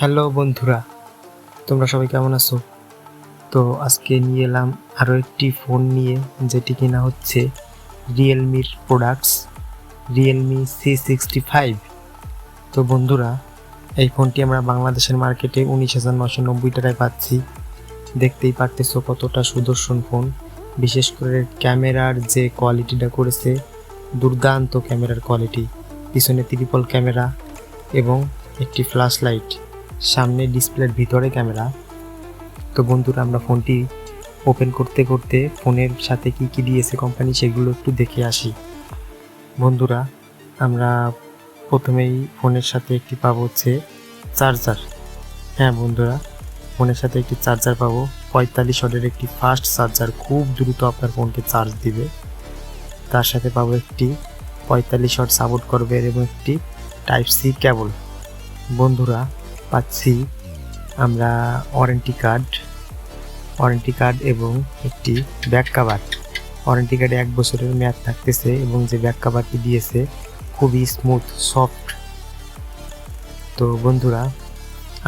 Hello বন্ধুরা, তোমরা সবাই কেমন আছো? তো আজকে নিয়ে এলাম আরও একটি ফোন নিয়ে, যেটি কিনা হচ্ছে রিয়েলমির প্রোডাক্টস, রিয়েলমি C65। তো বন্ধুরা, এই ফোনটি আমরা বাংলাদেশের মার্কেটে 19,990 টাকায় পাচ্ছি। দেখতেই পারতেছো কতটা সুদর্শন ফোন। বিশেষ করে ক্যামেরার যে কোয়ালিটিটা করেছে, দুর্দান্ত ক্যামেরার কোয়ালিটি। পিছনে ট্রিপল ক্যামেরা এবং একটি ফ্ল্যাশ লাইট, সামনে ডিসপ্লের ভিতরে ক্যামেরা। তো বন্ধুরা, আমরা ফোনটি ওপেন করতে করতে ফোনের সাথে কি কি দিয়েছে কোম্পানি সেগুলো একটু দেখে আসি। বন্ধুরা, আমরা প্রথমেই ফোনের সাথে একটি পাবো হচ্ছে চার্জার। হ্যাঁ বন্ধুরা, ফোনের সাথে একটি চার্জার পাবো, 45 ওয়াটের একটি ফাস্ট চার্জার, খুব দ্রুত আপনার ফোনকে চার্জ দিবে। তার সাথে পাবো একটি 45 ওয়াট সাপোর্ট করবে এবং একটি টাইপ সি কেবল। বন্ধুরা, পাচ্ছি আমরা ওয়ারেন্টি কার্ড এবং একটি ব্যাক কাভার। ওয়ারেন্টি কার্ডে 1 বছরের মেয়াদ থাকতেছে এবং যে ব্যাক কাভারটি দিয়েছে খুবই স্মুথ সফট। তো বন্ধুরা,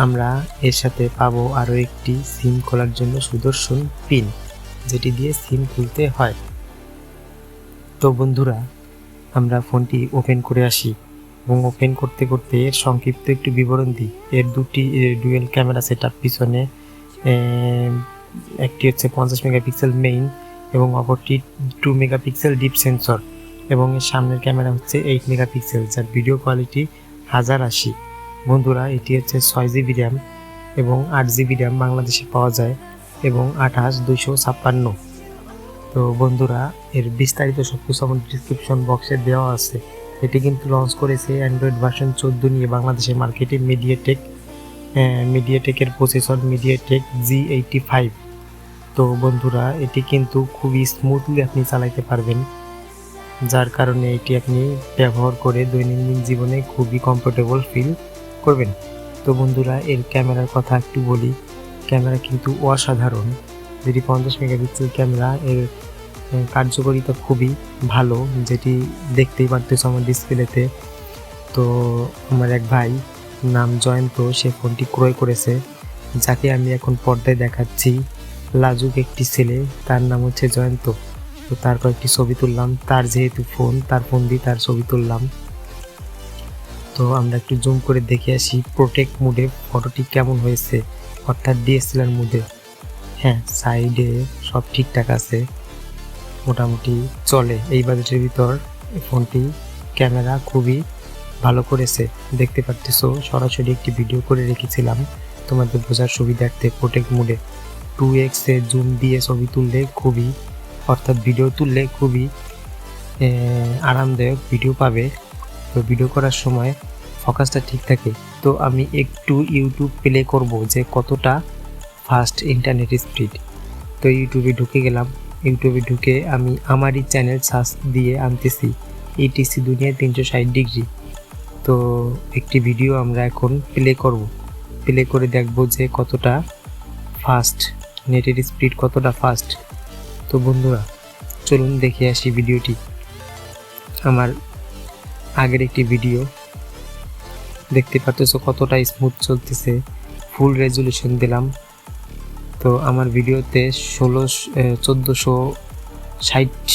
আমরা এর সাথে পাবো আরও একটি সিম খোলার জন্য সুদর্শন পিন, যেটি দিয়ে সিম খুলতে হয়। তো বন্ধুরা, আমরা ফোনটি ওপেন করে আসি এবং ওপেন করতে করতে এর সংক্ষিপ্ত একটু বিবরণ দিই। এর দুটি ডুয়েল ক্যামেরা সেটআপ, পিছনে একটি হচ্ছে 50 মেগাপিক্সেল মেইন এবং অপরটি 2 মেগাপিক্সেল ডিপ সেন্সর, এবং এর সামনের ক্যামেরা হচ্ছে 8 মেগাপিক্সেল, যার ভিডিও কোয়ালিটি 1080। বন্ধুরা, এটি হচ্ছে 6GB র্যাম এবং 8GB র্যাম বাংলাদেশে পাওয়া যায় এবং 28256। তো বন্ধুরা, এর বিস্তারিত সব কিছু আমার ডিসক্রিপশন বক্সে দেওয়া আছে। এটি কিন্তু লঞ্চ করেছে অ্যান্ড্রয়েড ভার্সন 14 নিয়ে বাংলাদেশের মার্কেটে মিডিয়াটেকের প্রসেসর মিডিয়াটেক G85। তো বন্ধুরা, এটি কিন্তু খুবই স্মুথলি আপনি চালাইতে পারবেন, যার কারণে এটি আপনি ব্যবহার করে দৈনন্দিন জীবনে খুবই কমফোর্টেবল ফিল করবেন। তো বন্ধুরা, এর ক্যামেরার কথা একটু বলি। ক্যামেরা কিন্তু অসাধারণ, যেটি 50 মেগাপিক্সেল ক্যামেরা। এর কার্যকারিতা খুবই ভালো, যেটি দেখতেই পারতেছো আমার ডিসপ্লেতে। তো আমার এক ভাই, নাম জয়ন্ত, সে ফোনটি ক্রয় করেছে, যাকে আমি এখন পর্দায় দেখাচ্ছি। লাজুক একটি ছেলে, তার নাম হচ্ছে জয়ন্ত। তো তার কয়েকটি ছবি তুললাম, তার যেহেতু ফোন, তার ফোন দিয়ে তার ছবি তুললাম। তো আমরা একটু জুম করে দেখে আসি প্রোটেক্ট মোডে ফটোটি কেমন হয়েছে, অর্থাৎ ডিএসএলআর মোডে। হ্যাঁ, সাইডে সব ঠিকঠাক আছে, মোটামুটি চলে। এই বাজেটের ভিতর ফোনটি ক্যামেরা খুবই ভালো করেছে। দেখতে পারতেছো, সরাসরি একটি ভিডিও করে রেখেছিলাম তোমাদের বোঝার সুবিধার্থে। প্রোটেক্ট মোডে 2x এ জুম দিয়ে ছবি তুললে খুবই, অর্থাৎ ভিডিও তুললে খুবই আরামদায়ক ভিডিও পাবে। তো ভিডিও করার সময় ফোকাসটা ঠিক থাকে। তো আমি একটু ইউটিউব প্লে করব যে কতটা ফাস্ট ইন্টারনেট স্পিড। তো ইউটিউবে ঢুকে গেলাম। ইউটিউবে ঢুকে আমি আমারই চ্যানেল সার্চ দিয়ে আনতেছি ETC দুনিয়ায় 360 ডিগ্রি। তো একটি ভিডিও আমরা এখন প্লে করে দেখব যে কতটা ফাস্ট, নেটের স্পিড কতটা ফাস্ট। তো বন্ধুরা, চলুন দেখে আসি ভিডিওটি। আমার আগের একটি ভিডিও দেখতে পাচ্ছো কতটা স্মুথ চলতেছে, ফুল রেজুলেশন দিলাম। তো আমার ভিডিওতে 1460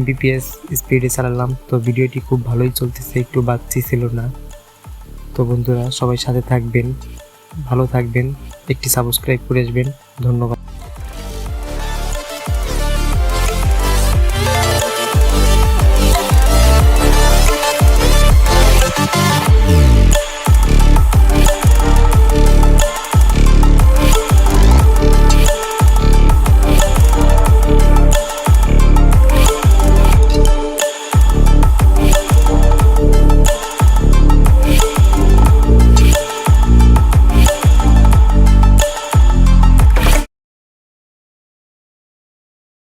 mbps স্পিডে চালালাম। তো ভিডিওটি খুব ভালোই চলতেছে, একটু বাচ্চি ছিল না। তো বন্ধুরা, সবাই সাথে থাকবেন, ভালো থাকবেন, একটি সাবস্ক্রাইব করে আসবেন। ধন্যবাদ।